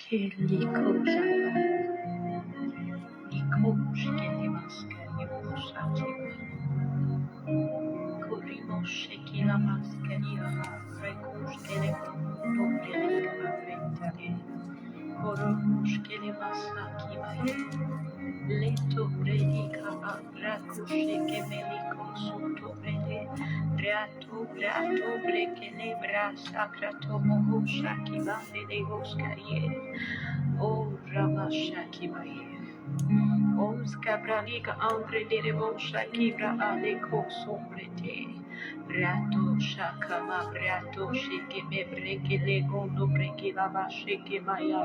Keliko Zapa, Nikos Kelimaska, Yosati, Korimos Shekila Maskaria, Rekos Keleko, Nobrelika Vrentale, Koromos Kelimasaki Baye, Leto Bredica, Rakus Shekemeliko, Soto Brede, Rato Brekele, Brasakrato Moho Shaki Bande de Oscarie. O Ramashaki Baye. Os Cabralica Andre de Shakibra Aleko Sombrete. Rato Shakama Rato Sheke me breke legondo breke lava sheke maya.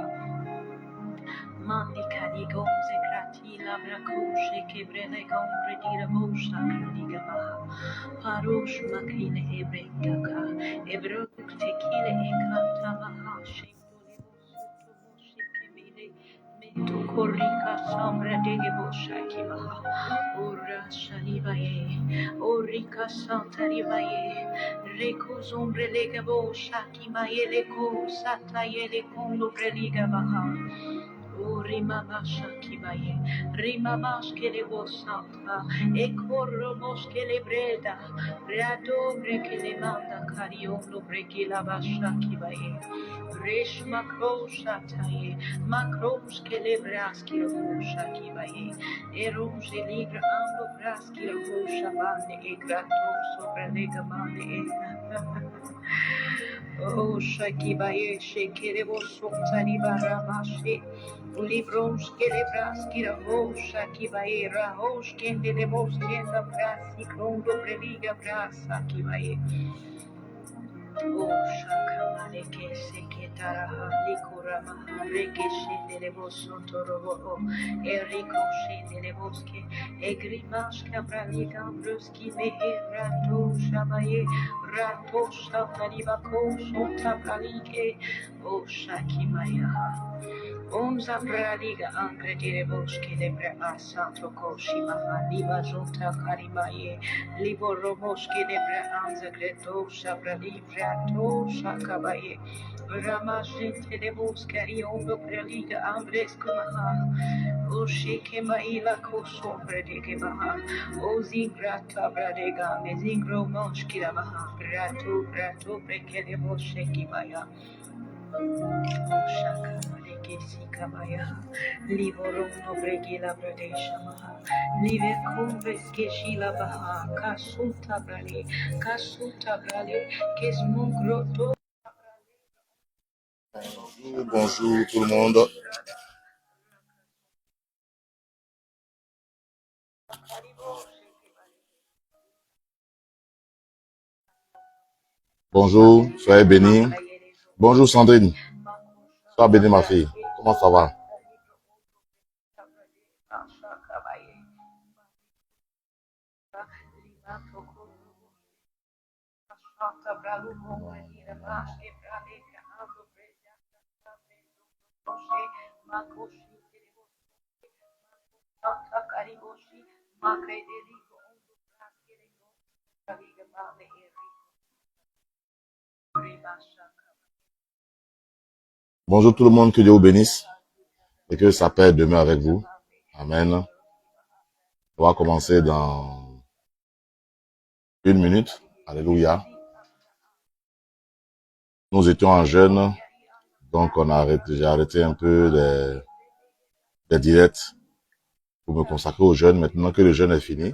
Mandi Cadigo Zekrati Labraco Sheke brele gombre di Rabosha Kadiga Baha. Parosh Makrine Ebretaka. Ebro Tekile Ekanta Maha Sheke. Korika Sambra Degebo Shakimaha Ura Shanibaye Orika Santaribaye Reko Zombre Legabo Shakimaye Leko Sataye Lekondo Preliga Baha Rimama Shakibaye Rimama Skelebo Santa Ekoromos Kelebreda Rado Brekele Manda Kariondo Brekila Bashakibaye Resh Makrosataye Makros Kelebraski Roshakibaye Eros Eligra Ando Braski Roshabande Egrato Sobrelega Mande Oh Shakibaye Shekerebo Sotari Baramashi Libros Kelebraski Roshakibaye Rahos Kendelebos Kenda Brasi Krondo Preliga Brasa Kibaye Oh Shakamane Seketara Likurama Reke Shendelebo Sotorobo Eriko Shendeleboske Egrimash Kabralika Bruski Mehe Rato Shabaye Rato Shataribako Sotabralike Oh Shakimaya Onza Braliga Angre Direboski Lebra Asanto Koshima Liba Zonta Karimaye Libo Romoski Lebra Anza Greto Shabra Libra To Shakabaye Ramashin Teleboskari Ondo Braliga Andres Kumaha Oshike Maila Kosombre de Gebaha Ozingrata Bradega Mezingro Moshkira Baha Brato Brekelebo Shekibaya Shaka Sikabaya, Livorono Bregila Bradesha Maha, Live Cumbres Geshila Baha, Kasuta Brale, Kesmungroto. Bonjour tout le monde. Bonjour, soyez bénis. Bonjour Sandrine. Sois bénie ma fille. Comment ça va? Bonjour tout le monde, que Dieu vous bénisse et que sa paix demeure avec vous. Amen. On va commencer dans 1 minute. Alléluia. Nous étions en jeûne, donc j'ai arrêté un peu les directs pour me consacrer au jeûne. Maintenant que le jeûne est fini,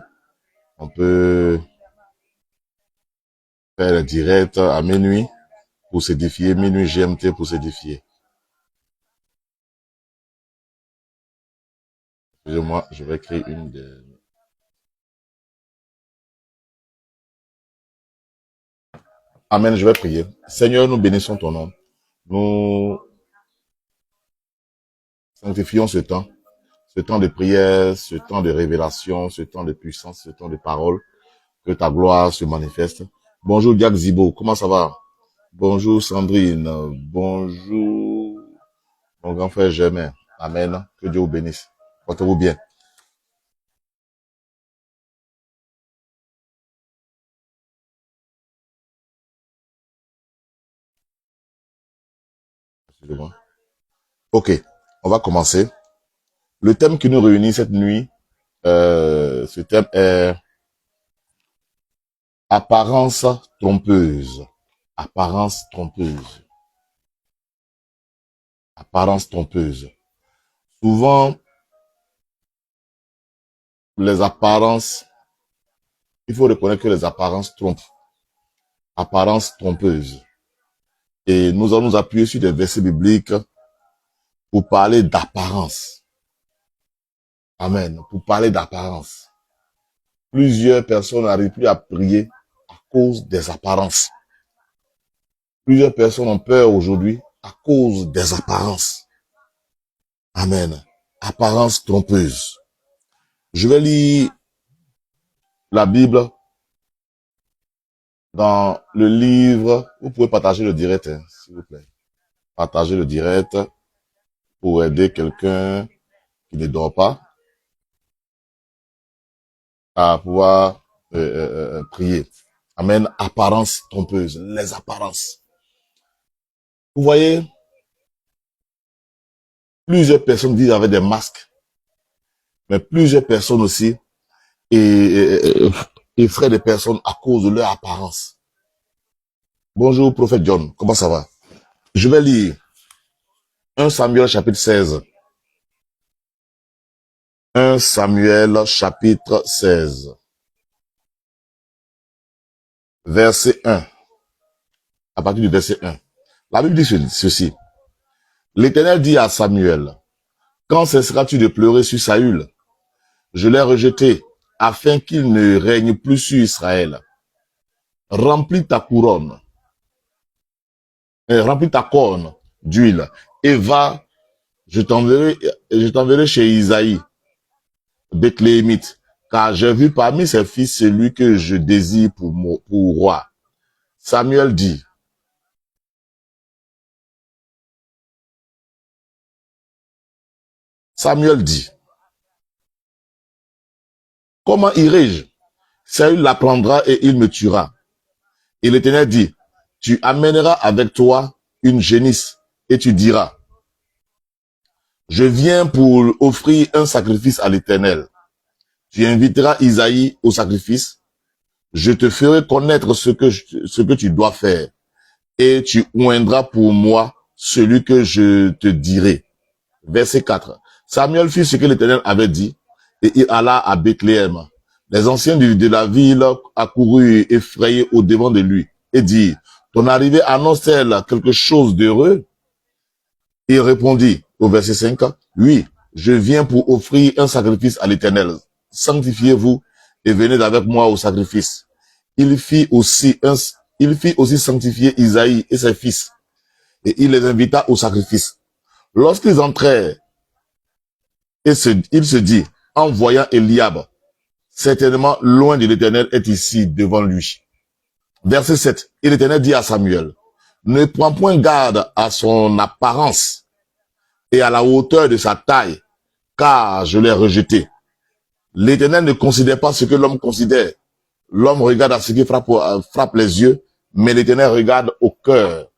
on peut faire les directs à minuit pour s'édifier, minuit GMT pour s'édifier. Excusez-moi, je vais créer une des... Amen, je vais prier. Seigneur, nous bénissons ton nom. Nous sanctifions ce temps de prière, ce temps de révélation, ce temps de puissance, ce temps de parole, que ta gloire se manifeste. Bonjour Diak Zibo, comment ça va? Bonjour Sandrine, bonjour mon grand frère Germain. Amen, que Dieu vous bénisse. Portez-vous bien. Excusez-moi. Ok, on va commencer. Le thème qui nous réunit cette nuit, ce thème est apparence trompeuse. Apparence trompeuse. Apparence trompeuse. Souvent, les apparences, il faut reconnaître que les apparences trompent. Apparences trompeuses. Et nous allons nous appuyer sur des versets bibliques pour parler d'apparence. Amen. Pour parler d'apparence. Plusieurs personnes n'arrivent plus à prier à cause des apparences. Plusieurs personnes ont peur aujourd'hui à cause des apparences. Amen. Apparence trompeuse. Je vais lire la Bible dans le livre. Vous pouvez partager le direct, hein, s'il vous plaît. Partagez le direct pour aider quelqu'un qui ne dort pas à pouvoir prier. Amen. Apparence trompeuse. Les apparences. Vous voyez, plusieurs personnes vivent avec des masques, mais plusieurs personnes aussi effraient des personnes à cause de leur apparence. Bonjour, prophète John. Comment ça va? Je vais lire 1 Samuel chapitre 16. 1 Samuel chapitre 16. Verset 1. À partir du verset 1. La Bible dit ceci. L'Éternel dit à Samuel, quand cesseras-tu de pleurer sur Saül? Je l'ai rejeté, afin qu'il ne règne plus sur Israël. Remplis ta couronne, remplis ta corne d'huile, et va, je t'enverrai chez Isaïe, Bethléemite, car j'ai vu parmi ses fils celui que je désire pour roi. Samuel dit, comment irai-je? Saül l'apprendra et il me tuera. Et l'Éternel dit, tu amèneras avec toi une génisse et tu diras, je viens pour offrir un sacrifice à l'Éternel. Tu inviteras Isaïe au sacrifice. Je te ferai connaître ce que tu dois faire. Et tu oindras pour moi celui que je te dirai. Verset 4. Samuel fit ce que l'Éternel avait dit, et il alla à Bethléem. Les anciens de la ville accoururent effrayés au devant de lui, et dirent, ton arrivée annonce-t-elle quelque chose d'heureux? Il répondit au verset 5, oui, je viens pour offrir un sacrifice à l'Éternel. Sanctifiez-vous et venez avec moi au sacrifice. Il fit aussi sanctifier Isaïe et ses fils, et il les invita au sacrifice. Lorsqu'ils entrèrent, il se dit, en voyant Eliab, certainement loin de l'Éternel est ici devant lui. Verset 7, et l'Éternel dit à Samuel, ne prends point garde à son apparence et à la hauteur de sa taille, car je l'ai rejeté. L'Éternel ne considère pas ce que l'homme considère. L'homme regarde à ce qui frappe les yeux, mais l'Éternel regarde au cœur.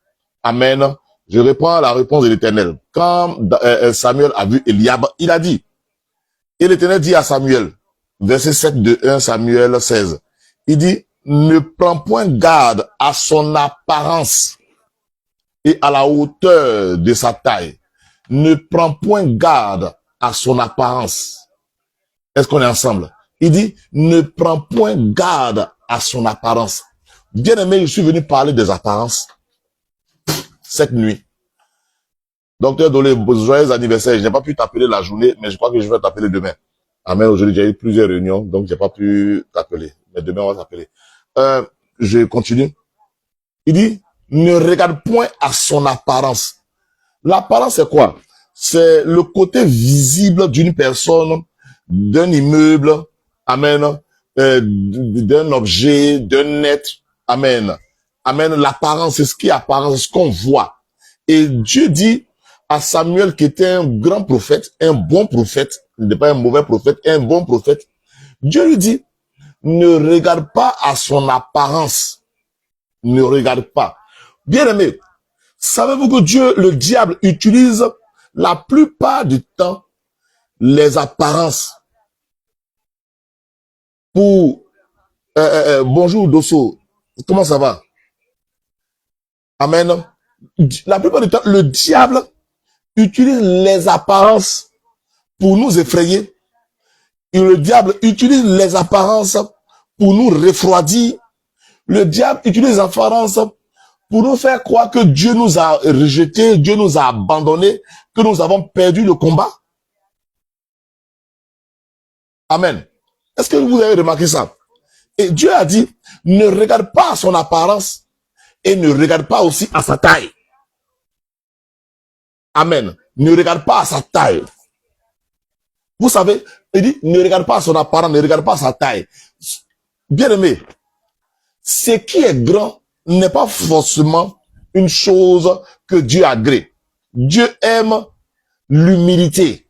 Amen. Je reprends la réponse de l'Éternel. Quand Samuel a vu Eliab, il a dit, et l'Éternel dit à Samuel, verset 7 de 1 Samuel 16, il dit, ne prends point garde à son apparence et à la hauteur de sa taille. Ne prends point garde à son apparence. Est-ce qu'on est ensemble? Il dit, ne prends point garde à son apparence. Bien aimé, je suis venu parler des apparences cette nuit. Docteur Dolé, joyeux anniversaire. Je n'ai pas pu t'appeler la journée, mais je crois que je vais t'appeler demain. Amen. Aujourd'hui, j'ai eu plusieurs réunions, donc j'ai pas pu t'appeler. Mais demain, on va t'appeler. Je continue. Il dit, ne regarde point à son apparence. L'apparence, c'est quoi? C'est le côté visible d'une personne, d'un immeuble, amen, d'un objet, d'un être, amen. Amen. L'apparence, c'est ce qui apparaît, c'est ce qu'on voit. Et Dieu dit à Samuel, qui était un grand prophète, un bon prophète, il n'est pas un mauvais prophète, un bon prophète. Dieu lui dit, ne regarde pas à son apparence. Ne regarde pas. Bien aimé, savez-vous que Dieu, le diable, utilise la plupart du temps, les apparences pour... bonjour Dosso, comment ça va? Amen. La plupart du temps, le diable utilise les apparences pour nous effrayer. Et le diable utilise les apparences pour nous refroidir. Le diable utilise les apparences pour nous faire croire que Dieu nous a rejetés, Dieu nous a abandonnés, que nous avons perdu le combat. Amen. Est-ce que vous avez remarqué ça? Et Dieu a dit, ne regarde pas à son apparence et ne regarde pas aussi à sa taille. Amen. Ne regarde pas à sa taille. Vous savez, il dit, ne regarde pas à son apparence, ne regarde pas à sa taille. Bien aimé, ce qui est grand n'est pas forcément une chose que Dieu agrée. Dieu aime l'humilité.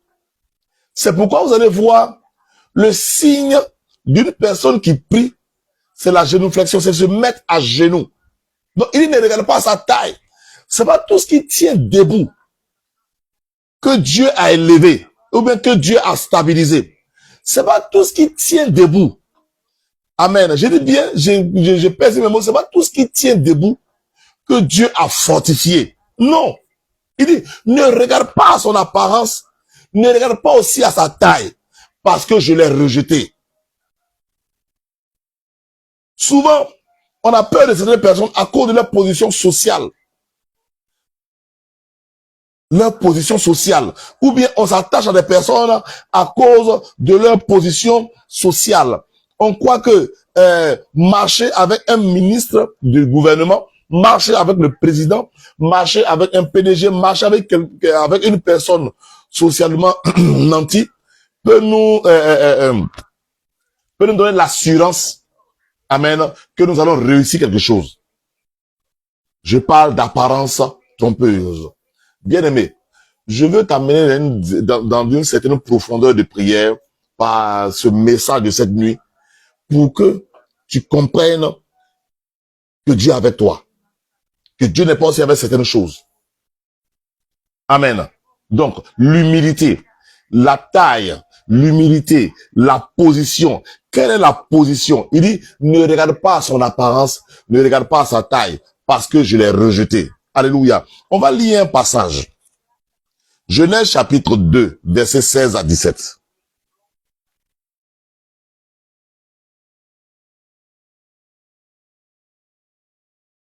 C'est pourquoi vous allez voir le signe d'une personne qui prie, c'est la génuflexion, c'est se mettre à genoux. Donc, il ne regarde pas à sa taille. C'est pas tout ce qui tient debout que Dieu a élevé ou bien que Dieu a stabilisé. C'est pas tout ce qui tient debout. Amen. Je dis bien, je pèse mes mots, c'est pas tout ce qui tient debout que Dieu a fortifié. Non. Il dit, ne regarde pas à son apparence, ne regarde pas aussi à sa taille, parce que je l'ai rejeté. Souvent, on a peur de certaines personnes à cause de leur position sociale. Leur position sociale. Ou bien on s'attache à des personnes à cause de leur position sociale. On croit que marcher avec un ministre du gouvernement, marcher avec le président, marcher avec un PDG, marcher avec une personne socialement nantie peut nous donner l'assurance, amen, que nous allons réussir quelque chose. Je parle d'apparence trompeuse. Bien aimé, je veux t'amener dans une certaine profondeur de prière par ce message de cette nuit pour que tu comprennes que Dieu est avec toi, que Dieu n'est pas aussi avec certaines choses. Amen. Donc, l'humilité, la taille, l'humilité, la position. Quelle est la position? Il dit, ne regarde pas à son apparence, ne regarde pas à sa taille, parce que je l'ai rejeté. Alléluia. On va lire un passage. Genèse chapitre 2, versets 16 à 17.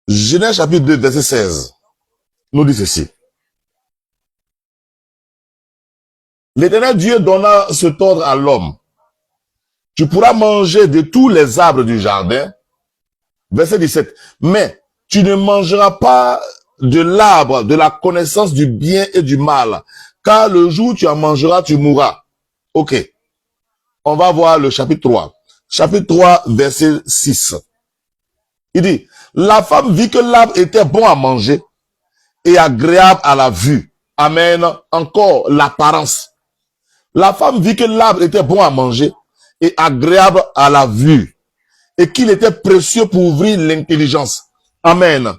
Genèse chapitre 2, verset 16, nous dit ceci. L'Éternel Dieu donna cet ordre à l'homme. Tu pourras manger de tous les arbres du jardin. Verset 17. Mais tu ne mangeras pas de l'arbre de la connaissance du bien et du mal, car le jour où tu en mangeras, tu mourras. Ok. On va voir le chapitre 3. Chapitre 3, verset 6. Il dit, la femme vit que l'arbre était bon à manger et agréable à la vue. Amen. Encore l'apparence. La femme vit que l'arbre était bon à manger et agréable à la vue et qu'il était précieux pour ouvrir l'intelligence. Amen.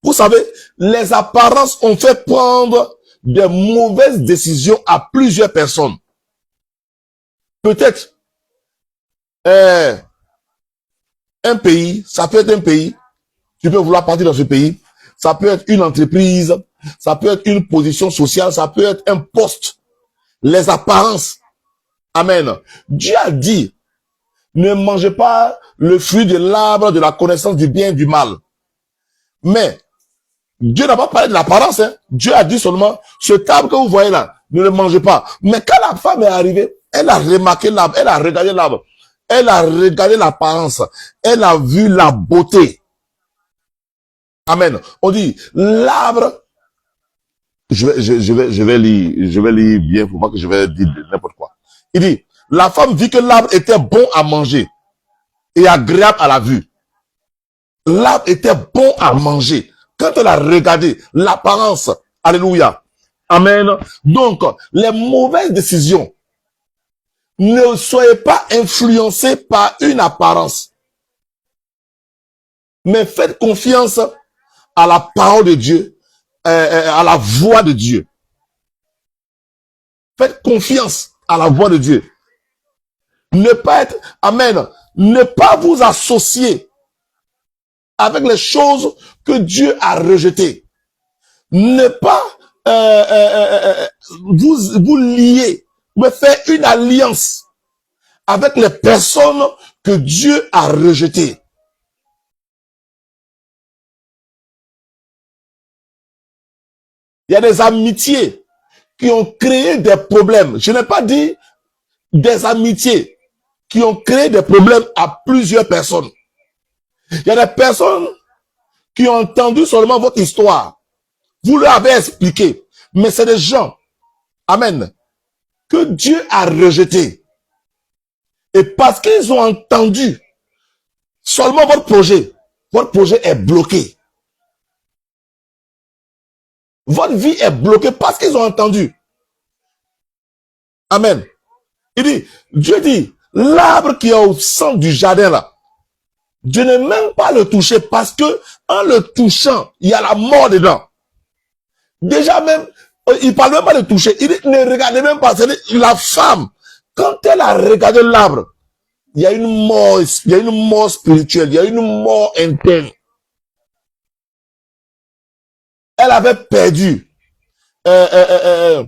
Vous savez, les apparences ont fait prendre de mauvaises décisions à plusieurs personnes. Peut-être un pays, ça peut être un pays, tu peux vouloir partir dans ce pays, ça peut être une entreprise, ça peut être une position sociale, ça peut être un poste. Les apparences. Amen. Dieu a dit, ne mangez pas le fruit de l'arbre de la connaissance du bien et du mal. Mais, Dieu n'a pas parlé de l'apparence. Hein. Dieu a dit seulement, ce arbre que vous voyez là, ne le mangez pas. Mais quand la femme est arrivée, elle a remarqué l'arbre, elle a regardé l'arbre, elle a regardé l'apparence, elle a vu la beauté. Amen. On dit, l'arbre, je vais lire bien pour pas que je vais dire n'importe quoi. Il dit, la femme vit que l'arbre était bon à manger et agréable à la vue. L'arbre était bon à manger. Quand elle a regardé l'apparence, alléluia, amen. Donc, les mauvaises décisions, ne soyez pas influencés par une apparence, mais faites confiance à la parole de Dieu, à la voix de Dieu. Faites confiance à la voix de Dieu. Ne pas être, amen, ne pas vous associer avec les choses que Dieu a rejetées. Ne pas vous lier, mais faire une alliance avec les personnes que Dieu a rejetées. Il y a des amitiés qui ont créé des problèmes. Je n'ai pas dit des amitiés qui ont créé des problèmes à plusieurs personnes. Il y a des personnes qui ont entendu seulement votre histoire. Vous leur avez expliqué. Mais c'est des gens, amen, que Dieu a rejetés. Et parce qu'ils ont entendu seulement votre projet est bloqué. Votre vie est bloquée parce qu'ils ont entendu. Amen. Dieu dit, l'arbre qui est au centre du jardin là, Dieu ne même pas le toucher parce que en le touchant, il y a la mort dedans. Déjà même, il parle même pas de toucher. Il dit, ne regardez même pas. La femme, quand elle a regardé l'arbre, il y a une mort spirituelle, il y a une mort interne. Elle avait perdu ce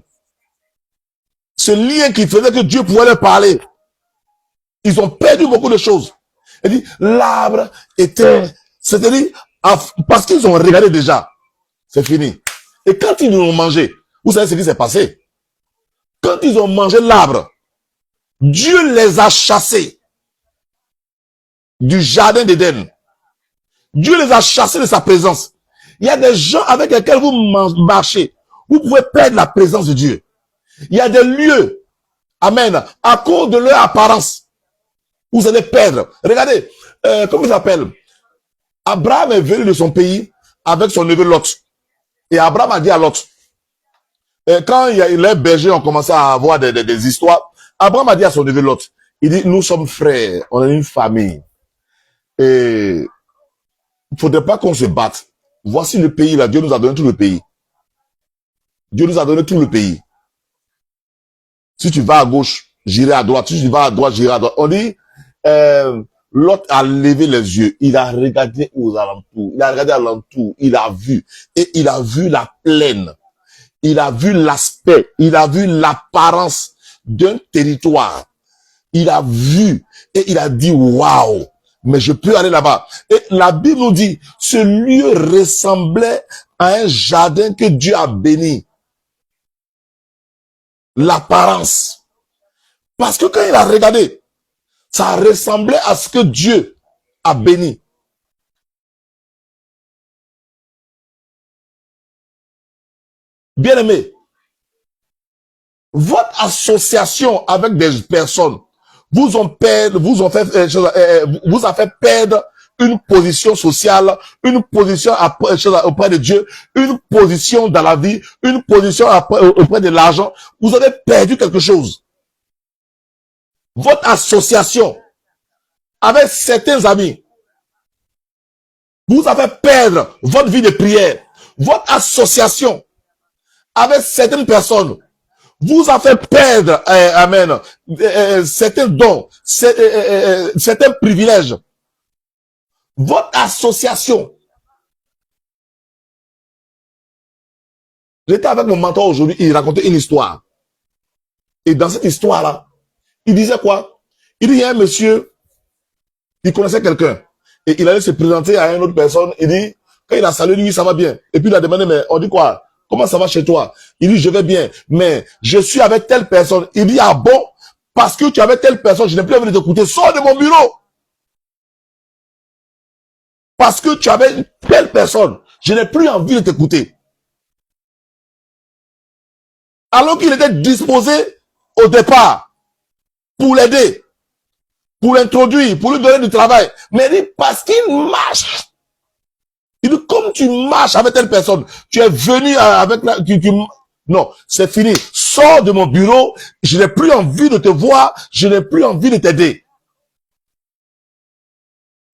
lien qui faisait que Dieu pouvait leur parler. Ils ont perdu beaucoup de choses. Elle dit, l'arbre était, c'est-à-dire, parce qu'ils ont regardé déjà, c'est fini. Et quand ils l'ont mangé, vous savez ce qui s'est passé? Quand ils ont mangé l'arbre, Dieu les a chassés du jardin d'Éden. Dieu les a chassés de sa présence. Il y a des gens avec lesquels vous marchez. Vous pouvez perdre la présence de Dieu. Il y a des lieux, amen, à cause de leur apparence, vous allez perdre. Regardez, comment il s'appelle? Abraham est venu de son pays avec son neveu Lot. Et Abraham a dit à Lot, quand les bergers ont commencé à avoir des histoires, Abraham a dit à son neveu Lot, il dit, nous sommes frères, on est une famille. Et il ne faudrait pas qu'on se batte. Voici le pays là, Dieu nous a donné tout le pays. Dieu nous a donné tout le pays. Si tu vas à gauche, j'irai à droite. Si tu vas à droite, j'irai à droite. On dit, Lot a levé les yeux. Il a regardé aux alentours. Il a regardé à l'entour. Il a vu. Et il a vu la plaine. Il a vu l'aspect. Il a vu l'apparence d'un territoire. Il a vu. Et il a dit, waouh. Mais je peux aller là-bas. Et la Bible nous dit, ce lieu ressemblait à un jardin que Dieu a béni. L'apparence. Parce que quand il a regardé, ça ressemblait à ce que Dieu a béni. Bien-aimé, votre association avec des personnes vous a fait perdre une position sociale, une position auprès de Dieu, une position dans la vie, une position auprès de l'argent. Vous avez perdu quelque chose. Votre association avec certains amis vous a fait perdre votre vie de prière. Votre association avec certaines personnes vous a fait perdre, amen, certains dons, certains privilèges. Votre association. J'étais avec mon mentor aujourd'hui, il racontait une histoire. Et dans cette histoire-là, il disait quoi? Il dit, il y a un monsieur, il connaissait quelqu'un. Et il allait se présenter à une autre personne. Il dit, quand il a salué, lui, ça va bien. Et puis il a demandé, mais on dit quoi? Comment ça va chez toi? Il dit, je vais bien, mais je suis avec telle personne. Il dit, ah bon? Parce que tu es avec telle personne, je n'ai plus envie de t'écouter. Sors de mon bureau. Parce que tu es avec telle personne, je n'ai plus envie de t'écouter. Alors qu'il était disposé au départ pour l'aider, pour l'introduire, pour lui donner du travail. Mais il dit, parce qu'il marche. Il dit, comme tu marches avec telle personne, tu es venu avec la... Non, c'est fini. Sors de mon bureau, je n'ai plus envie de te voir, je n'ai plus envie de t'aider.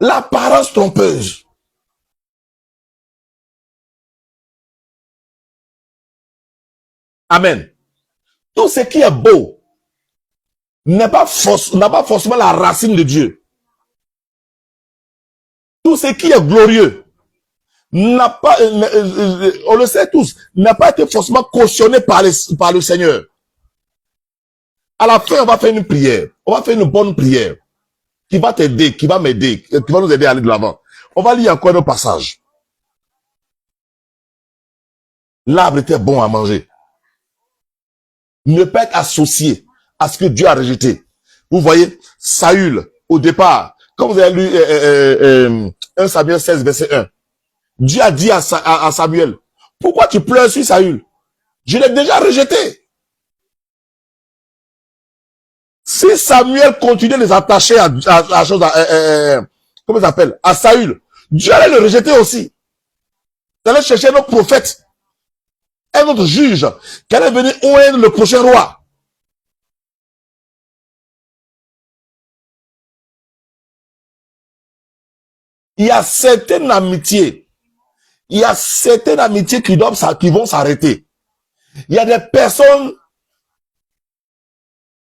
L'apparence trompeuse. Amen. Tout ce qui est beau n'a pas forcément la racine de Dieu. Tout ce qui est glorieux n'a pas, on le sait tous, n'a pas été forcément cautionné par le Seigneur. À la fin, on va faire une prière. On va faire une bonne prière qui va t'aider, qui va m'aider, qui va nous aider à aller de l'avant. On va lire encore un passage. L'arbre était bon à manger. Ne pas être associé à ce que Dieu a rejeté. Vous voyez, Saül, au départ, quand vous avez lu 1 Samuel 16, verset 1, Dieu a dit à Samuel, pourquoi tu pleures sur Saül? Je l'ai déjà rejeté. Si Samuel continuait de les attacher à chose, comment ça s'appelle, à Saül, Dieu allait le rejeter aussi. Il allait chercher un autre prophète, un autre juge, qui allait venir oindre le prochain roi. Il y a certaines amitiés. Il y a certaines amitiés qui vont s'arrêter. Il y a des personnes,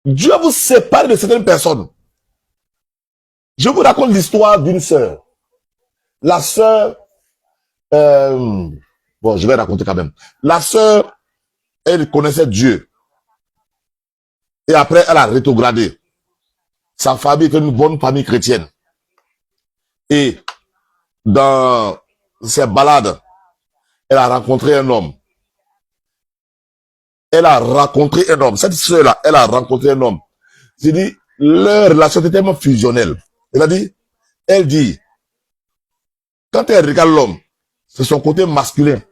Dieu vous sépare de certaines personnes. Je vous raconte l'histoire d'une sœur. La sœur, bon, je vais raconter quand même. La sœur, elle connaissait Dieu. Et après, elle a rétrogradé. Sa famille était une bonne famille chrétienne. Et dans ses balades, elle a rencontré un homme. Elle a rencontré un homme. Cette sœur-là, elle a rencontré un homme. J'ai dit, leur relation était tellement fusionnelle. Elle dit, quand elle regarde l'homme, c'est son côté masculin.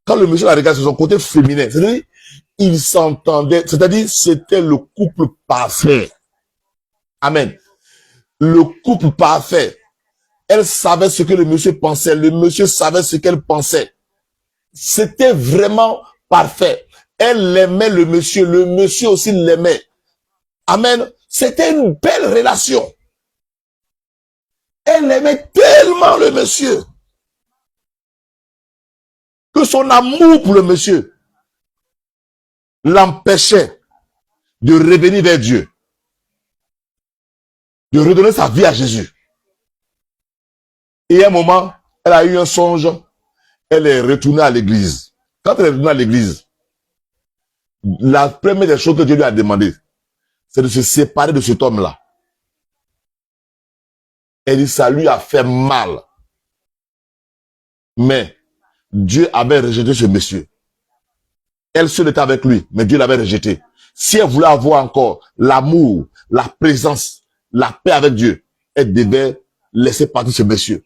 Quand le monsieur la regarde, c'est son côté féminin. C'est-à-dire, ils s'entendaient. C'est-à-dire, c'était le couple parfait. Amen. Le couple parfait. Elle savait ce que le monsieur pensait. Le monsieur savait ce qu'elle pensait. C'était vraiment parfait. Elle aimait le monsieur aussi l'aimait. Amen. C'était une belle relation. Elle aimait tellement le monsieur que son amour pour le monsieur l'empêchait de revenir vers Dieu, de redonner sa vie à Jésus. Et à un moment, elle a eu un songe, elle est retournée à l'église. Quand elle est retournée à l'église, la première des choses que Dieu lui a demandé, c'est de se séparer de cet homme-là. Elle dit, ça lui a fait mal. Mais Dieu avait rejeté ce monsieur. Elle seule était avec lui, mais Dieu l'avait rejeté. Si elle voulait avoir encore l'amour, la présence, la paix avec Dieu, elle devait laisser partir ce monsieur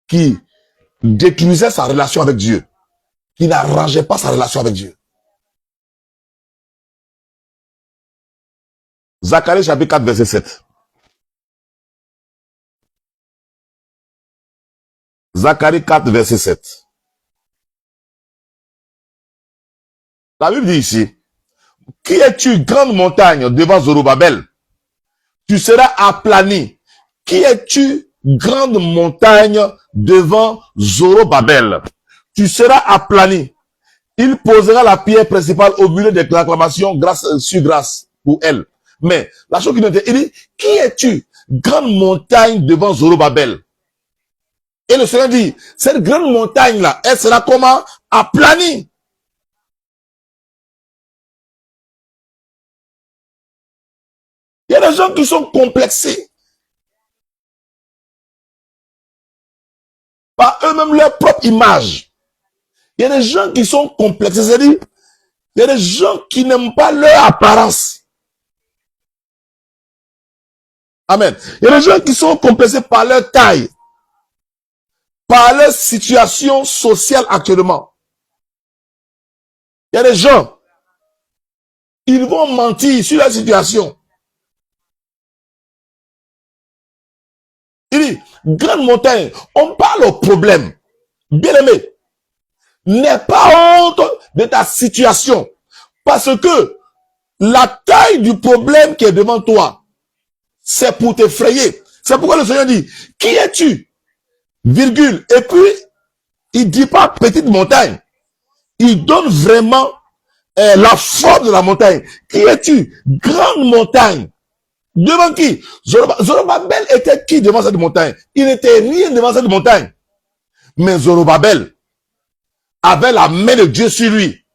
qui détruisait sa relation avec Dieu, qui n'arrangeait pas sa relation avec Dieu. Zacharie chapitre 4, verset 7. Zacharie 4, verset 7. La Bible dit ici, qui es-tu, grande montagne, devant Zorobabel? Tu seras aplani. Qui es-tu, grande montagne, devant Zorobabel? Tu seras aplani. Il posera la pierre principale au milieu des acclamations, grâce sur grâce pour elle. Mais la chose qui nous dit, il dit, qui es-tu, grande montagne devant Zorobabel? Et le Seigneur dit, cette grande montagne-là, elle sera comment? Aplanie. Il y a des gens qui sont complexés par eux-mêmes leur propre image. Il y a des gens qui sont complexés, c'est-à-dire, il y a des gens qui n'aiment pas leur apparence. Amen. Il y a des gens qui sont complexés par leur taille, par leur situation sociale actuellement. Il y a des gens, ils vont mentir sur la situation. Il dit, grande montagne, on parle au problème. Bien-aimé, n'aie pas honte de ta situation. Parce que la taille du problème qui est devant toi, c'est pour t'effrayer. C'est pourquoi le Seigneur dit, qui es-tu? Virgule. Et puis, il dit pas petite montagne. Il donne vraiment la forme de la montagne. Qui es-tu? Grande montagne. Devant qui? Zorobabel était qui devant cette montagne? Il n'était rien devant cette montagne. Mais Zorobabel avait la main de Dieu sur lui.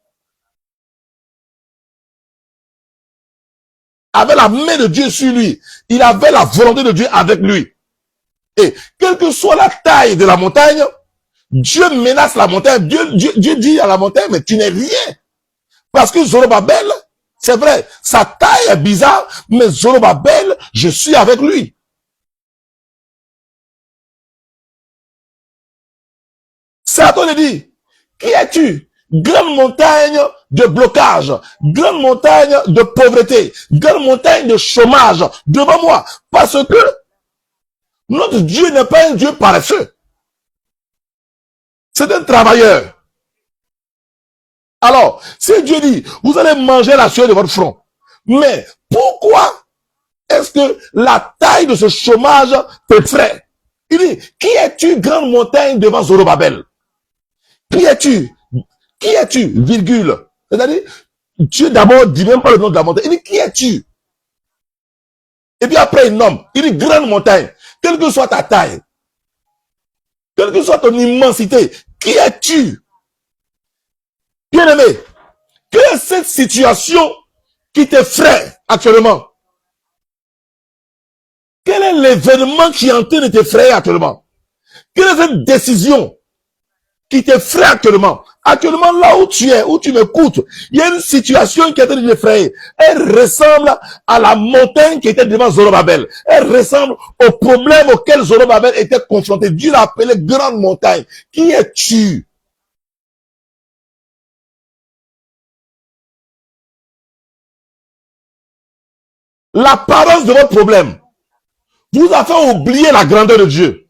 Avait la main de Dieu sur lui. Il avait la volonté de Dieu avec lui. Et quelle que soit la taille de la montagne, Dieu menace la montagne. Dieu dit à la montagne, mais tu n'es rien. Parce que Zorobabel, c'est vrai, sa taille est bizarre, mais Zorobabel, je suis avec lui. Satan lui dit, qui es-tu? Grande montagne de blocage, grande montagne de pauvreté, grande montagne de chômage devant moi. Parce que notre Dieu n'est pas un Dieu paresseux. C'est un travailleur. Alors, si Dieu dit, vous allez manger la sueur de votre front, mais pourquoi est-ce que la taille de ce chômage t'effraie? Il dit, qui es-tu, grande montagne devant Zorobabel? Qui es-tu? Qui es-tu? Virgule. C'est-à-dire, Dieu d'abord dit même pas le nom de la montagne. Il dit, qui es-tu? Et puis après, il nomme. Il dit, grande montagne. Quelle que soit ta taille, quelle que soit ton immensité, qui es-tu? Bien-aimé, quelle est cette situation qui t'effraie actuellement? Quel est l'événement qui est en train de t'effrayer actuellement? Quelle est cette décision qui t'effraie actuellement? Actuellement, là où tu es, où tu m'écoutes, il y a une situation qui est en train de t'effrayer. Elle ressemble à la montagne qui était devant Zorobabel. Elle ressemble au problème auquel Zorobabel était confronté. Dieu l'a appelé grande montagne. Qui es-tu? L'apparence de votre problème vous a fait oublier la grandeur de Dieu.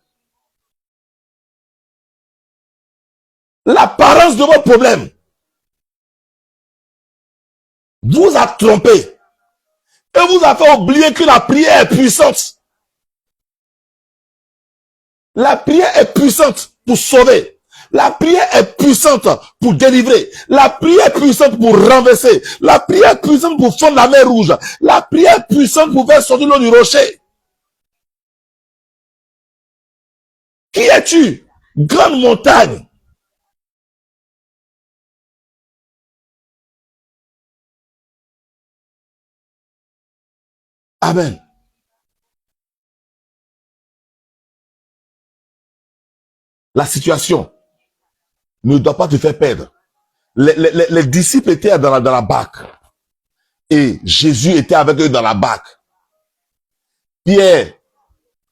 L'apparence de votre problème vous a trompé et vous a fait oublier que la prière est puissante. La prière est puissante pour sauver. La prière est puissante pour délivrer. La prière est puissante pour renverser. La prière est puissante pour fondre la mer rouge. La prière est puissante pour faire sortir l'eau du rocher. Qui es-tu? Grande montagne. Amen. La situation ne doit pas te faire perdre. Les disciples étaient dans la barque. Et Jésus était avec eux dans la barque. Pierre,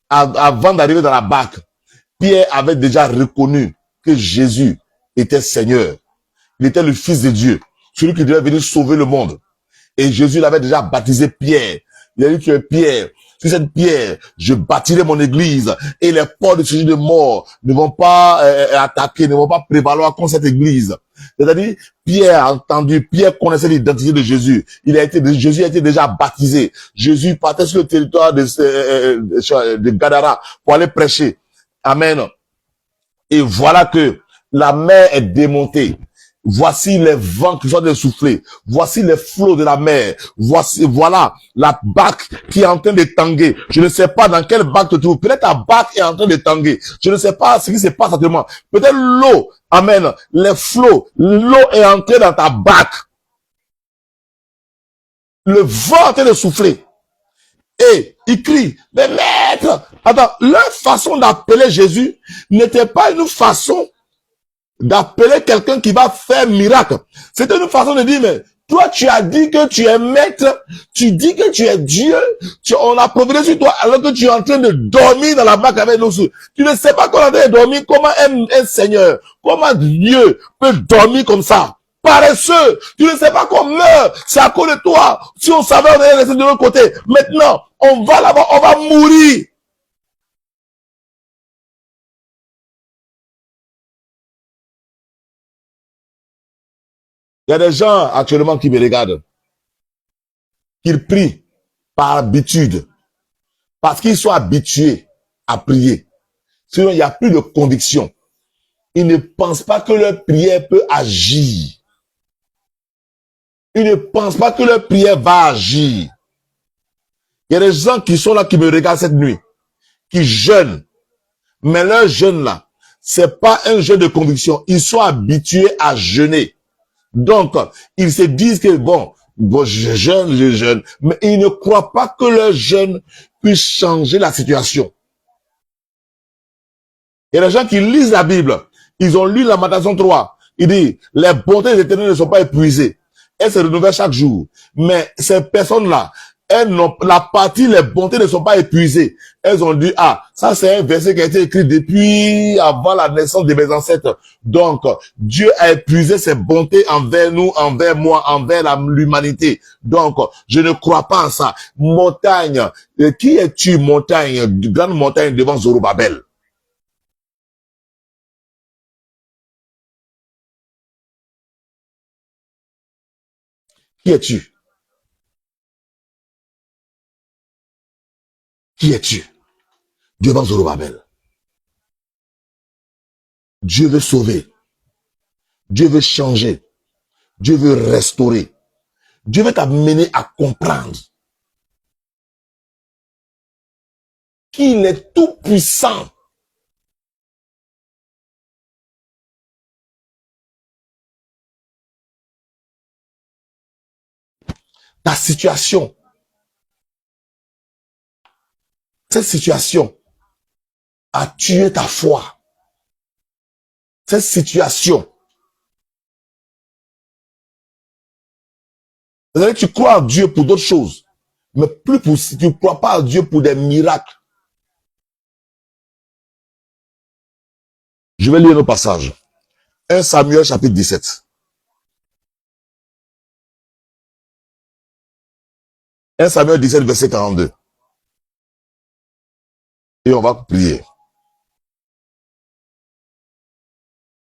avant d'arriver dans la barque, Pierre avait déjà reconnu que Jésus était Seigneur. Il était le Fils de Dieu, celui qui devait venir sauver le monde. Et Jésus l'avait déjà baptisé Pierre. Il a dit, tu es Pierre. Sur cette pierre, je bâtirai mon église et les portes de ce de mort ne vont pas attaquer, ne vont pas prévaloir contre cette église. C'est-à-dire, Pierre a entendu, Pierre connaissait l'identité de Jésus. Jésus a été déjà baptisé. Jésus partait sur le territoire de Gadara pour aller prêcher. Amen. Et voilà que la mer est démontée. Voici les vents qui sont soufflés. Voici les flots de la mer. Voilà la barque qui est en train de tanguer. Je ne sais pas dans quelle barque tu te trouves. Peut-être ta barque est en train de tanguer. Je ne sais pas ce qui se passe actuellement. Peut-être l'eau, amen, les flots, l'eau est entrée dans ta barque. Le vent est en train de souffler. Et il crie, mais maître, attends, leur façon d'appeler Jésus n'était pas une façon d'appeler quelqu'un qui va faire miracle. C'était une façon de dire, mais toi, tu as dit que tu es maître, tu dis que tu es Dieu, on a providé sur toi alors que tu es en train de dormir dans la barque avec nous. Tu ne sais pas qu'on est en train de dormir, comment un Seigneur, comment Dieu peut dormir comme ça. Paresseux, tu ne sais pas qu'on meurt, c'est à cause de toi. Si on savait, on allait rester de l'autre côté. Maintenant, on va là-bas, on va mourir. Il y a des gens actuellement qui me regardent, qui prient par habitude, parce qu'ils sont habitués à prier. Sinon, il n'y a plus de conviction. Ils ne pensent pas que leur prière peut agir. Ils ne pensent pas que leur prière va agir. Il y a des gens qui sont là, qui me regardent cette nuit, qui jeûnent. Mais leur jeûne là, c'est pas un jeûne de conviction. Ils sont habitués à jeûner. Donc, ils se disent que bon, je jeûne. Mais ils ne croient pas que leur jeûne puisse changer la situation. Il y a des gens qui lisent la Bible. Ils ont lu Lamentation 3. Il dit, les bontés de l'Éternel ne sont pas épuisées. Elles se renouvellent chaque jour. Mais ces personnes-là, elles n'ont, la partie, les bontés ne sont pas épuisées. Elles ont dit, ah, ça c'est un verset qui a été écrit depuis avant la naissance de mes ancêtres. Donc, Dieu a épuisé ses bontés envers nous, envers moi, envers l'humanité. Donc, je ne crois pas en ça. Montagne, qui es-tu, montagne, grande montagne devant Zorobabel? Qui es-tu? Qui es-tu? Devant Zorobabel. Dieu veut sauver. Dieu veut changer. Dieu veut restaurer. Dieu veut t'amener à comprendre qu'il est tout puissant. Ta situation, cette situation a tué ta foi. Cette situation, tu crois en Dieu pour d'autres choses, mais plus pour, tu ne crois pas en Dieu pour des miracles. Je vais lire nos passages. 1 Samuel chapitre 17. 1 Samuel 17 verset 42. Et on va prier.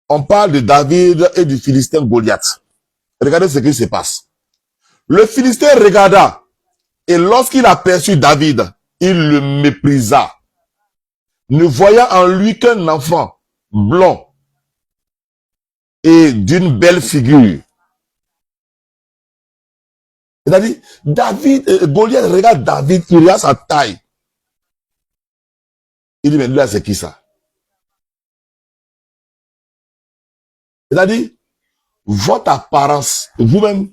On parle de David et du Philistin Goliath. Regardez ce qui se passe. Le Philistin regarda, et lorsqu'il aperçut David, il le méprisa, ne voyant en lui qu'un enfant blond et d'une belle figure. C'est-à-dire, Goliath regarde David, il regarde sa taille. Il dit, mais là, c'est qui ça? C'est-à-dire, votre apparence, vous-même,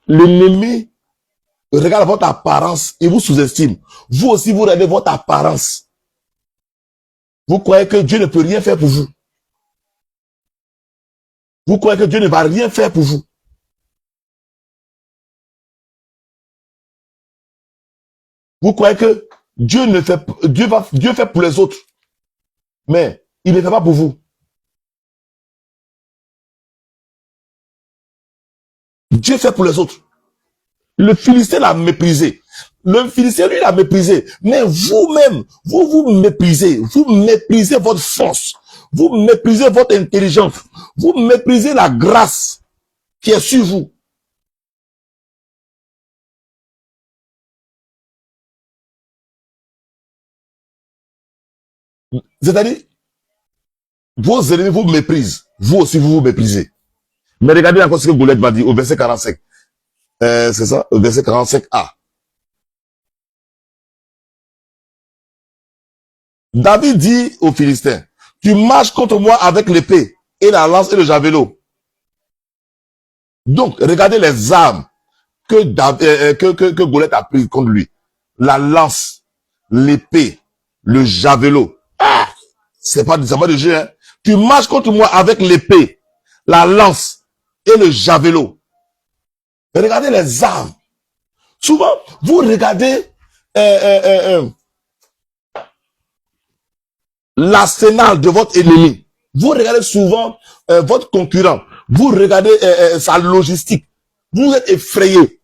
l'ennemi regarde votre apparence et vous sous-estime. Vous aussi, vous regardez votre apparence. Vous croyez que Dieu ne peut rien faire pour vous. Vous croyez que Dieu ne va rien faire pour vous. Vous croyez que Dieu ne fait, Dieu fait pour les autres. Mais il ne fait pas pour vous. Dieu fait pour les autres. Le Philistin l'a méprisé. Le Philistin, lui, l'a méprisé. Mais vous-même, vous méprisez. Vous méprisez votre force. Vous méprisez votre intelligence. Vous méprisez la grâce qui est sur vous. C'est-à-dire, vos ennemis vous méprisent. Vous aussi, vous vous méprisez. Mais regardez encore ce que Goliath va dire au verset 45. C'est ça, au verset 45a. David dit aux Philistins, tu marches contre moi avec l'épée et la lance et le javelot. Donc, regardez les armes que Goliath a prises contre lui. La lance, l'épée, le javelot. Ah, c'est pas de jeu, hein. Tu marches contre moi avec l'épée, la lance et le javelot. Regardez les armes. Souvent, vous regardez l'arsenal de votre ennemi. Vous regardez souvent votre concurrent. Vous regardez sa logistique. Vous êtes effrayé.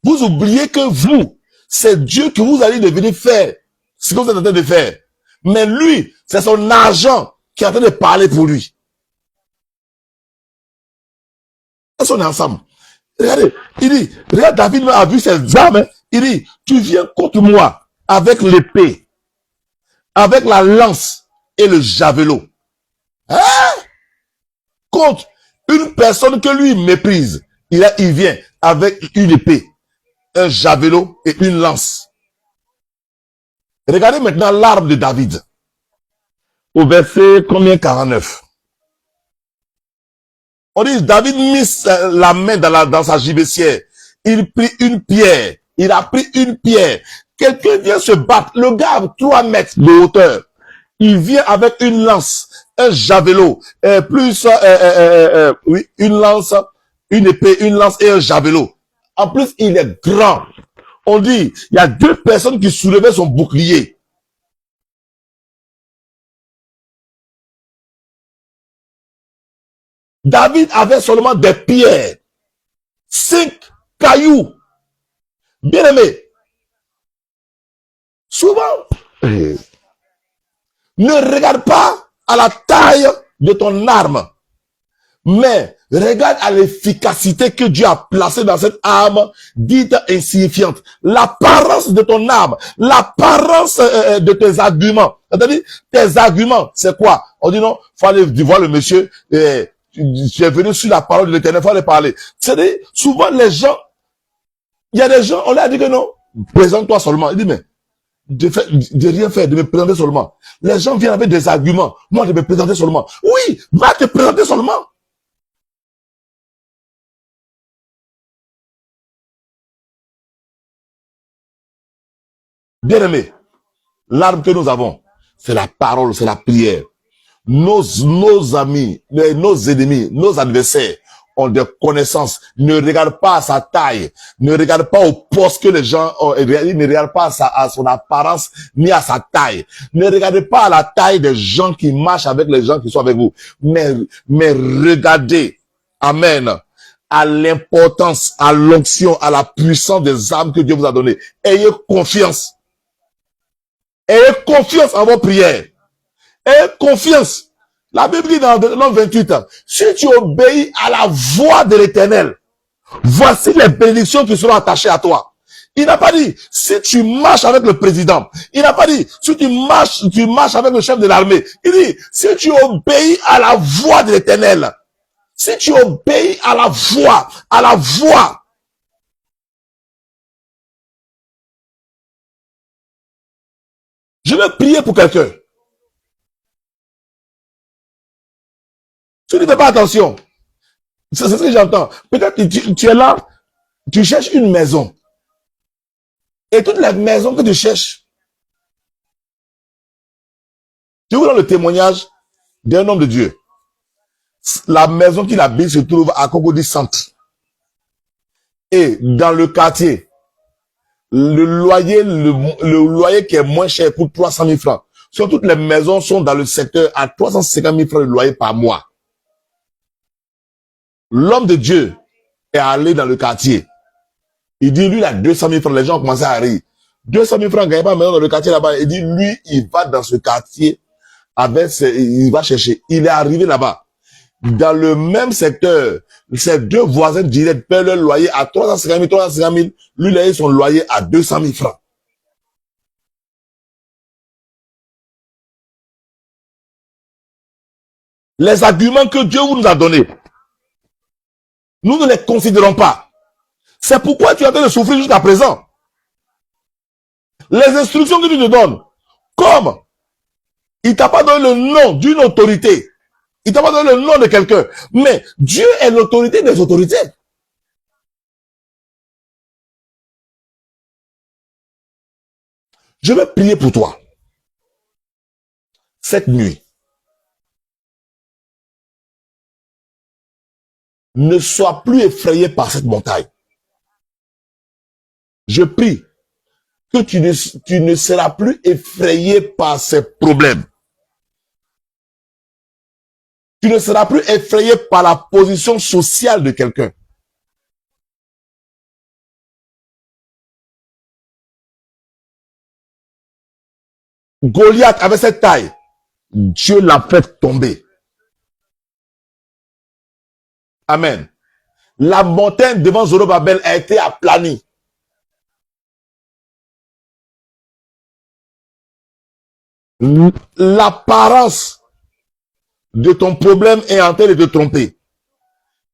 Vous oubliez que vous, c'est Dieu qui vous a dit de venir faire ce que vous êtes en train de faire. Mais lui, c'est son argent qui est en train de parler pour lui. Est-ce qu'on est ensemble? Regardez, il dit, regarde, David a vu ses armes. Il dit, tu viens contre moi avec l'épée, avec la lance et le javelot. Hein? Contre une personne que lui méprise. Il vient avec une épée, un javelot et une lance. Regardez maintenant l'arme de David. Au verset combien 49. On dit, David mit la main dans sa gibecière. Il prit une pierre. Il a pris une pierre. Quelqu'un vient se battre. Le gars a 3 mètres de hauteur. Il vient avec une lance, un javelot, plus oui, une lance, une épée, une lance et un javelot. En plus, il est grand. On dit, il y a 2 personnes qui soulevaient son bouclier. David avait seulement des pierres, 5 cailloux. Bien aimé, souvent, ne regarde pas à la taille de ton arme, mais regarde à l'efficacité que Dieu a placée dans cette arme dite insignifiante. L'apparence de ton arme, l'apparence de tes arguments. C'est-à-dire, tes arguments, c'est quoi? On dit non, faut aller voir le monsieur, tu es venu sur la parole de l'Éternel, faut aller parler. C'est-à-dire, souvent les gens, il y a des gens, on leur a dit que non, présente-toi seulement. Il dit, mais de rien faire, de me présenter seulement. Les gens viennent avec des arguments. Moi, de me présenter seulement. Oui, va te présenter seulement. Bien-aimé, l'arme que nous avons, c'est la parole, c'est la prière. Nos amis, nos ennemis, nos adversaires ont des connaissances. Ne regarde pas à sa taille, ne regarde pas au poste que les gens ont, ne regarde pas à son apparence ni à sa taille. Ne regardez pas à la taille des gens qui marchent avec les gens qui sont avec vous, mais regardez, amen, à l'importance, à l'onction, à la puissance des âmes que Dieu vous a données. Ayez confiance. Ayez confiance en vos prières. Ayez confiance. La Bible dit dans Deutéronome 28, si tu obéis à la voix de l'Éternel, voici les bénédictions qui seront attachées à toi. Il n'a pas dit, si tu marches avec le président. Il n'a pas dit, si tu marches avec le chef de l'armée. Il dit, si tu obéis à la voix de l'Éternel. Si tu obéis à la voix, à la voix. Je vais prier pour quelqu'un. Tu ne fais pas attention. C'est ce que j'entends. Peut-être que tu es là, tu cherches une maison. Et toutes les maisons que tu cherches, tu vois dans le témoignage d'un homme de Dieu. La maison qu'il habite se trouve à Cocody Centre. Et dans le quartier, le loyer qui est moins cher coûte 300 000 francs. Sur toutes les maisons sont dans le secteur à 350 000 francs de loyer par mois. L'homme de Dieu est allé dans le quartier. Il dit, lui, il a 200 000 francs. Les gens ont commencé à rire. 200 000 francs, gagne pas maison dans le quartier là-bas. Il dit, lui, il va dans ce quartier il va chercher. Il est arrivé là-bas. Dans le même secteur, ses 2 voisins directs paient leur loyer à 350 000. Lui, il a eu son loyer à 200 000 francs. Les arguments que Dieu nous a donnés, nous ne les considérons pas. C'est pourquoi tu es en train de souffrir jusqu'à présent. Les instructions que tu te donnes, comme il t'a pas donné le nom d'une autorité, il t'a pas donné le nom de quelqu'un, mais Dieu est l'autorité des autorités. Je vais prier pour toi. Cette nuit, ne sois plus effrayé par cette montagne. Je prie que tu ne seras plus effrayé par ces problèmes. Tu ne seras plus effrayé par la position sociale de quelqu'un. Goliath avait cette taille. Dieu l'a fait tomber. Amen. La montagne devant Zorobabel a été aplanie. L'apparence de ton problème est en train de te tromper.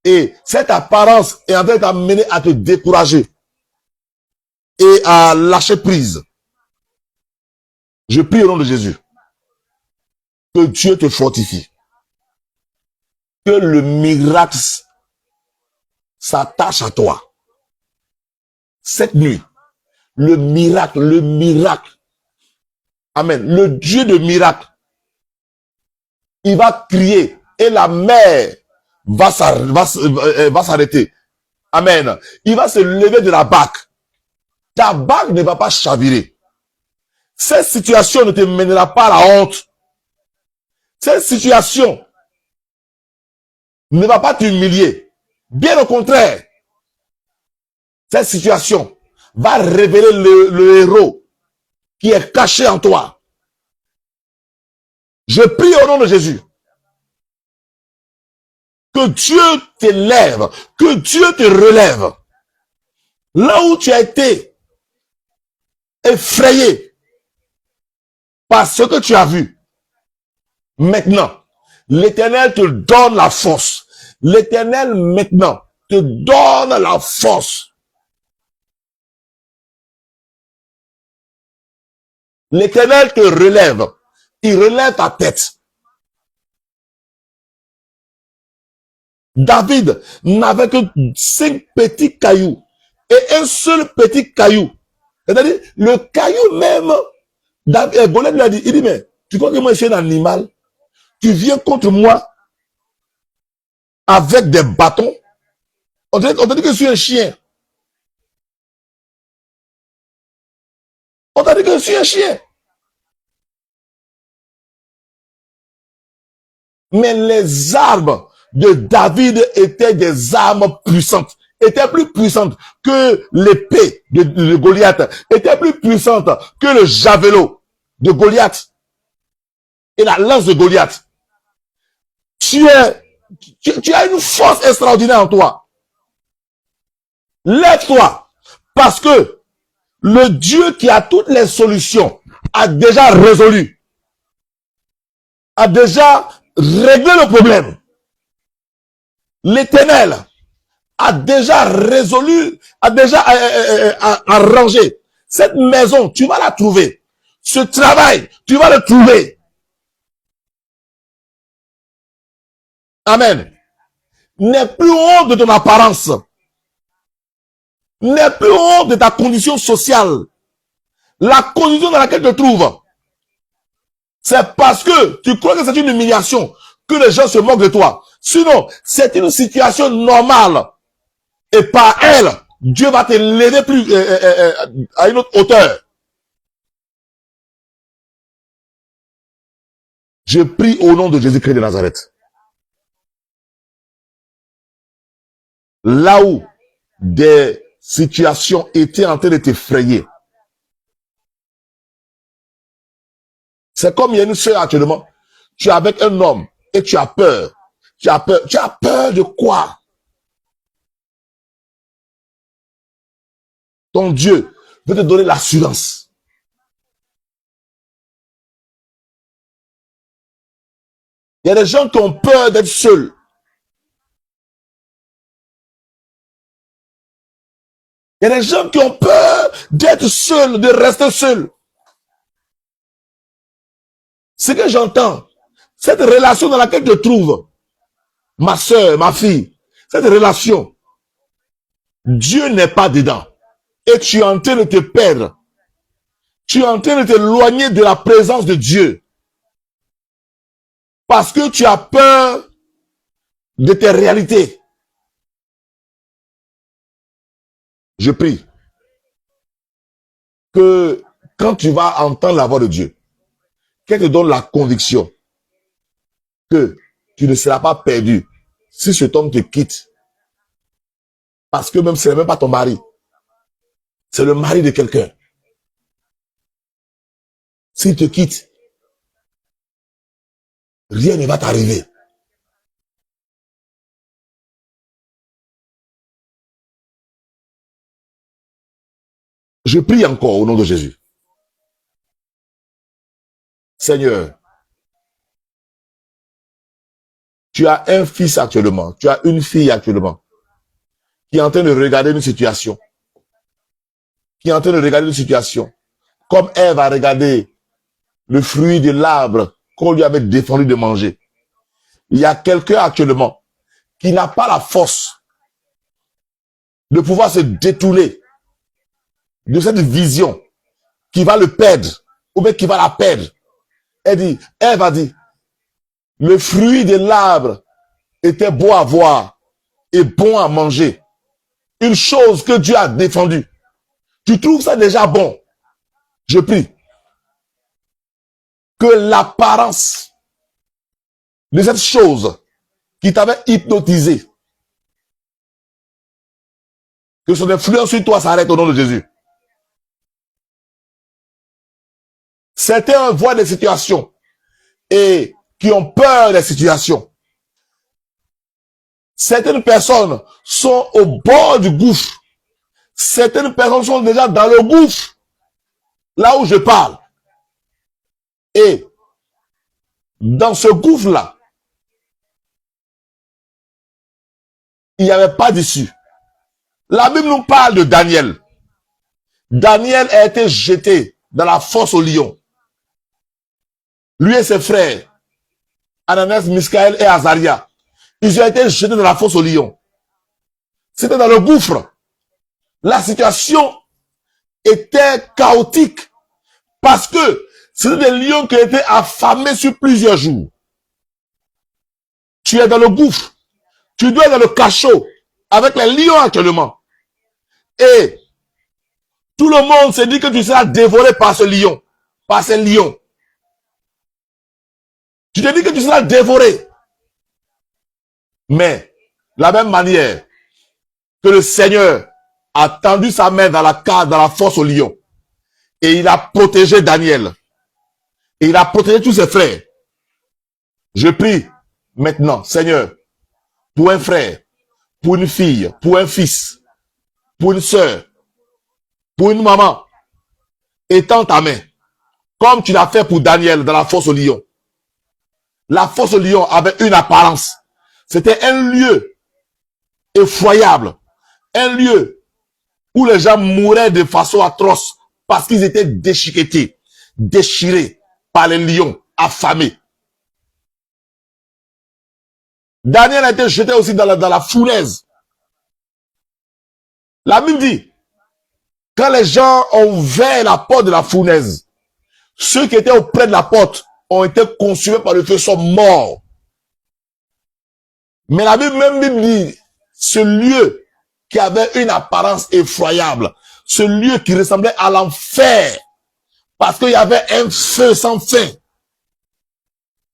Et cette apparence est en train de t'amener à te décourager et à lâcher prise. Je prie au nom de Jésus que Dieu te fortifie, que le miracle s'attache à toi. Cette nuit, le miracle. Amen. Le Dieu de miracle, il va crier et la mer va s'arrêter. Amen. Il va se lever de la barque. Ta barque ne va pas chavirer. Cette situation ne te mènera pas à la honte. Cette situation ne va pas t'humilier. Bien au contraire, cette situation va révéler le héros qui est caché en toi. Je prie au nom de Jésus que Dieu t'élève, que Dieu te relève. Là où tu as été effrayé par ce que tu as vu, maintenant, l'Éternel te donne la force. L'Éternel maintenant te donne la force. L'Éternel te relève. Il relève ta tête. David n'avait que 5 petits cailloux et un seul petit caillou. C'est-à-dire, le caillou même, Goliath lui a dit, il dit, mais tu crois que moi je suis un animal? Tu viens contre moi avec des bâtons? On t'a dit que je suis un chien. On t'a dit que je suis un chien. Mais les armes de David étaient des armes puissantes, étaient plus puissantes que l'épée de Goliath, étaient plus puissantes que le javelot de Goliath et la lance de Goliath. Tu as une force extraordinaire en toi. Lève-toi, parce que le Dieu qui a toutes les solutions a déjà résolu, a déjà réglé le problème. L'Éternel a déjà résolu, a déjà arrangé. Cette maison, tu vas la trouver. Ce travail, tu vas le trouver. Amen. N'aie plus honte de ton apparence. N'aie plus honte de ta condition sociale. La condition dans laquelle tu te trouves. C'est parce que tu crois que c'est une humiliation que les gens se moquent de toi. Sinon, c'est une situation normale. Et par elle, Dieu va te lever plus à une autre hauteur. Je prie au nom de Jésus-Christ de Nazareth. Là où des situations étaient en train de t'effrayer. C'est comme il y a une soeur actuellement. Tu es avec un homme et tu as peur. Tu as peur. Tu as peur de quoi? Ton Dieu veut te donner l'assurance. Il y a des gens qui ont peur d'être seuls. Il y a des gens qui ont peur d'être seuls, de rester seuls. Ce que j'entends, cette relation dans laquelle je te trouve, ma soeur, ma fille, cette relation, Dieu n'est pas dedans. Et tu es en train de te perdre. Tu es en train de t'éloigner de la présence de Dieu. Parce que tu as peur de tes réalités. Je prie que quand tu vas entendre la voix de Dieu, qu'elle te donne la conviction que tu ne seras pas perdu si cet homme te quitte. Parce que même ce n'est même pas ton mari. C'est le mari de quelqu'un. S'il te quitte, rien ne va t'arriver. Je prie encore au nom de Jésus. Seigneur, Tu as un fils actuellement, tu as une fille actuellement, qui est en train de regarder une situation, comme Ève a regardé le fruit de l'arbre qu'on lui avait défendu de manger. Il y a quelqu'un actuellement qui n'a pas la force de pouvoir se détourner de cette vision qui va le perdre, ou bien qui va la perdre. Ève a dit, le fruit de l'arbre était beau à voir et bon à manger. Une chose que Dieu a défendue. Tu trouves ça déjà bon? Je prie que l'apparence de cette chose qui t'avait hypnotisé, que son influence sur toi s'arrête au nom de Jésus. Certains voient des situations et qui ont peur des situations. Certaines personnes sont au bord du gouffre. Certaines personnes sont déjà dans le gouffre, là où je parle. Et dans ce gouffre-là, il n'y avait pas d'issue. La Bible nous parle de Daniel. Daniel a été jeté dans la fosse au lion. Lui et ses frères, Ananias, Misaël et Azaria, ils ont été jetés dans la fosse au lion. C'était dans le gouffre. La situation était chaotique parce que c'était des lions qui étaient affamés sur plusieurs jours. Tu es dans le gouffre. Tu dois être dans le cachot avec les lions actuellement. Et tout le monde se dit que tu seras dévoré par ce lion, par ces lions. Tu te dis que tu seras dévoré. Mais, de la même manière que le Seigneur a tendu sa main dans la fosse au lion, et il a protégé Daniel, et il a protégé tous ses frères. Je prie maintenant, Seigneur, pour un frère, pour une fille, pour un fils, pour une sœur, pour une maman, étends ta main, comme tu l'as fait pour Daniel dans la fosse au lion. La fosse au lion avait une apparence. C'était un lieu effroyable, un lieu où les gens mouraient de façon atroce parce qu'ils étaient déchiquetés, déchirés par les lions, affamés. Daniel a été jeté aussi dans la fournaise. La Bible dit, quand les gens ont ouvert la porte de la fournaise, ceux qui étaient auprès de la porte ont été consumés par le feu, sont morts. Mais la Bible dit, ce lieu qui avait une apparence effroyable, ce lieu qui ressemblait à l'enfer, parce qu'il y avait un feu sans fin.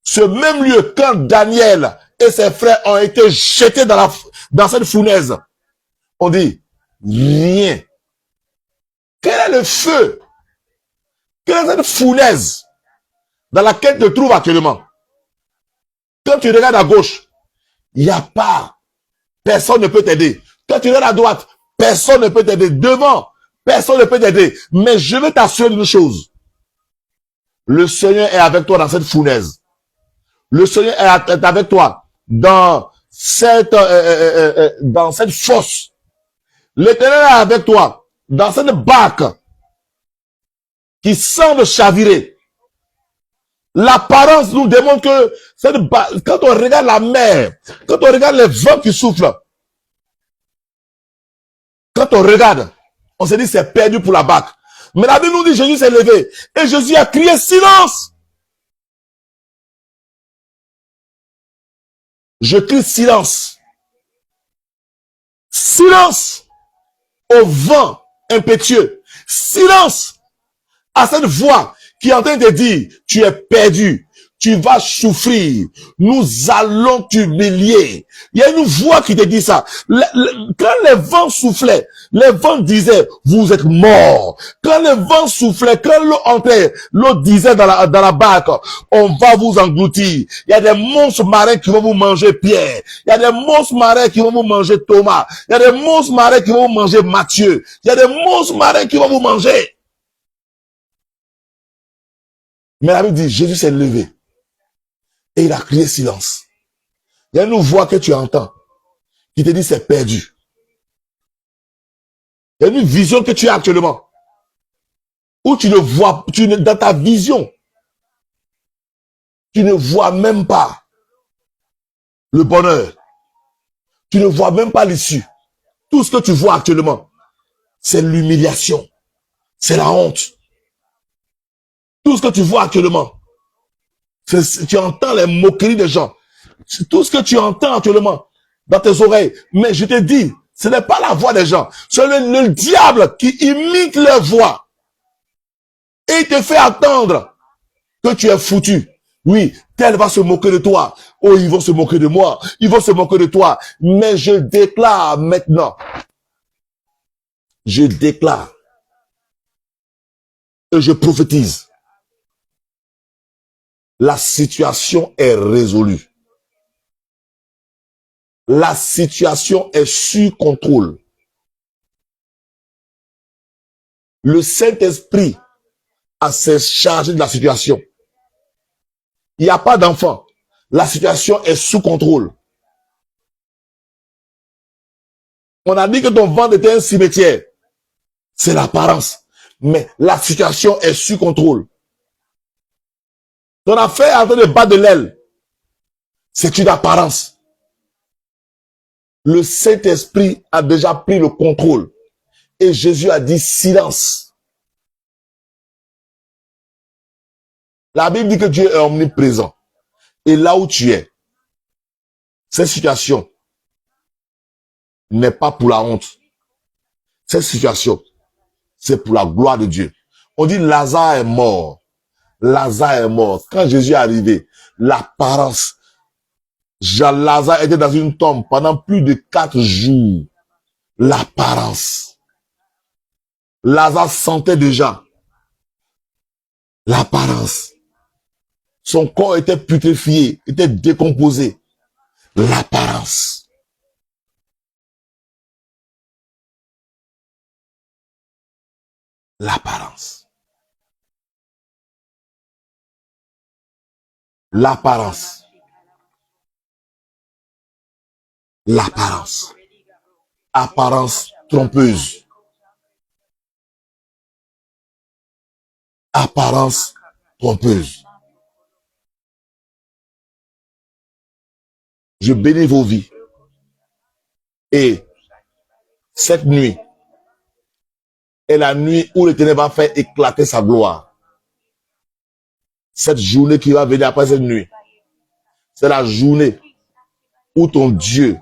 Ce même lieu, quand Daniel et ses frères ont été jetés dans cette fournaise, on dit, rien. Quel est le feu? Quelle est cette fournaise dans laquelle tu te trouves actuellement? Quand tu regardes à gauche, il n'y a pas. Personne ne peut t'aider. Quand tu regardes à droite, personne ne peut t'aider. Devant, personne ne peut t'aider. Mais je veux t'assurer d'une chose. Le Seigneur est avec toi dans cette fournaise. Le Seigneur est avec toi dans cette fosse. L'Éternel est avec toi dans cette barque qui semble chavirer. L'apparence nous démontre que quand on regarde la mer, quand on regarde les vents qui soufflent, quand on regarde, on se dit c'est perdu pour la barque. Mais la Bible nous dit Jésus s'est levé et Jésus a crié silence. Je crie silence. Silence au vent impétueux. Silence à cette voix qui est en train de dire, tu es perdu, tu vas souffrir, nous allons t'humilier. Il y a une voix qui te dit ça. Quand les vents soufflaient, les vents disaient, vous êtes morts. Quand les vents soufflaient, quand l'eau entrait, l'eau disait dans la barque, on va vous engloutir. Il y a des monstres marins qui vont vous manger Pierre. Il y a des monstres marins qui vont vous manger Thomas. Il y a des monstres marins qui vont vous manger Matthieu. Il y a des monstres marins qui vont vous manger. Mais la Bible dit, Jésus s'est levé et il a crié silence. Il y a une voix que tu entends qui te dit c'est perdu. Il y a une vision que tu as actuellement où tu ne vois, dans ta vision, tu ne vois même pas le bonheur. Tu ne vois même pas l'issue. Tout ce que tu vois actuellement, c'est l'humiliation. C'est la honte. Tout ce que tu vois actuellement, tu entends les moqueries des gens. Tout ce que tu entends actuellement dans tes oreilles. Mais je te dis, ce n'est pas la voix des gens. C'est le diable qui imite leur voix. Et il te fait attendre que tu es foutu. Oui, tel va se moquer de toi. Oh, ils vont se moquer de moi. Ils vont se moquer de toi. Mais je déclare maintenant. Je déclare. Et je prophétise. La situation est résolue. La situation est sous contrôle. Le Saint-Esprit a s'est chargé de la situation. Il n'y a pas d'enfant. La situation est sous contrôle. On a dit que ton ventre était un cimetière. C'est l'apparence. Mais la situation est sous contrôle. Ton affaire est en train de battre de l'aile. C'est une apparence. Le Saint-Esprit a déjà pris le contrôle. Et Jésus a dit silence. La Bible dit que Dieu est omniprésent. Et là où tu es, cette situation n'est pas pour la honte. Cette situation, c'est pour la gloire de Dieu. On dit Lazare est mort. Lazare est mort. Quand Jésus est arrivé, l'apparence, Lazare était dans une tombe pendant plus de 4 jours. L'apparence. Lazare sentait déjà l'apparence. Son corps était putréfié, était décomposé. L'apparence. L'apparence. L'apparence. L'apparence. Apparence trompeuse. Apparence trompeuse. Je bénis vos vies. Et cette nuit est la nuit où l'Éternel va faire éclater sa gloire. Cette journée qui va venir après cette nuit, c'est la journée où ton Dieu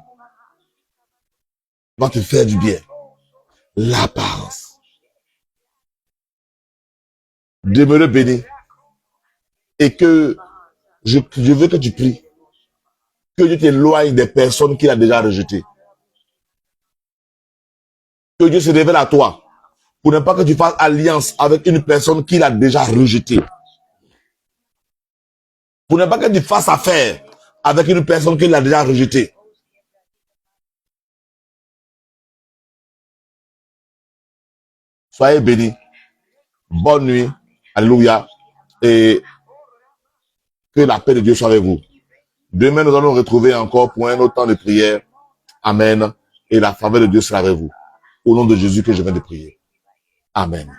va te faire du bien. L'apparence. Demeure béni. Et que je veux que tu pries. Que Dieu t'éloigne des personnes qu'il a déjà rejetées. Que Dieu se révèle à toi. Pour ne pas que tu fasses alliance avec une personne qu'il a déjà rejetée. Pour ne pas que tu fasses affaire avec une personne qu'il a déjà rejetée. Soyez bénis. Bonne nuit. Alléluia. Et que la paix de Dieu soit avec vous. Demain, nous allons nous retrouver encore pour un autre temps de prière. Amen. Et la faveur de Dieu sera avec vous. Au nom de Jésus que je viens de prier. Amen.